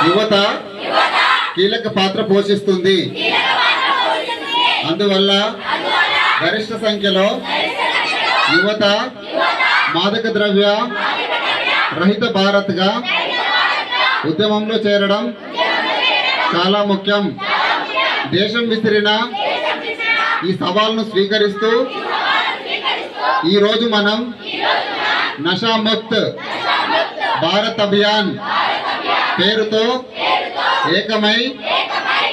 యువత కీలక పాత్ర పోషిస్తుంది. అందువల్ల గరిష్ట సంఖ్యలో యువత మాదక ద్రవ్య రహిత భారత్గా ఉద్యమంలో చేరడం చాలా ముఖ్యం. దేశం విసిరిన ఈ సవాల్ను స్వీకరిస్తూ ఈరోజు మనం నషాముక్త్ భారత్ అభియాన్ పేరుతో ఏకమై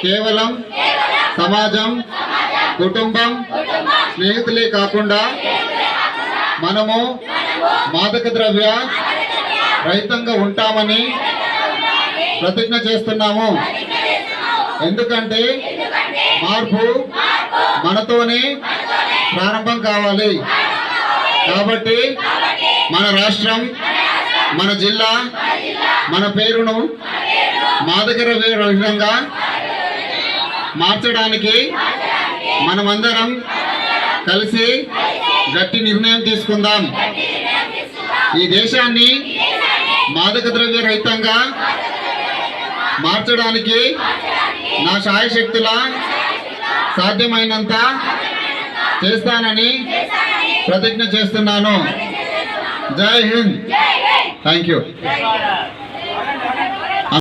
కేవలం సమాజం, కుటుంబం, స్నేహితులే కాకుండా మనము మాదక ద్రవ్య రహితంగా ఉంటామని ప్రతిజ్ఞ చేస్తున్నాము. ఎందుకంటే మార్పు మనతోనే ప్రారంభం కావాలి. కాబట్టి మన రాష్ట్రం, మన జిల్లా, మన పేరును మాదక ద్రవ్య రహితంగా మార్చడానికి మనమందరం కలిసి గట్టి నిర్ణయం తీసుకుందాం. ఈ దేశాన్ని మాదక ద్రవ్య రహితంగా మార్చడానికి నా శాయశక్తుల సాధ్యమైనంత చేస్తానని ప్రతిజ్ఞ చేస్తున్నాను. జై హింద్. Thank you.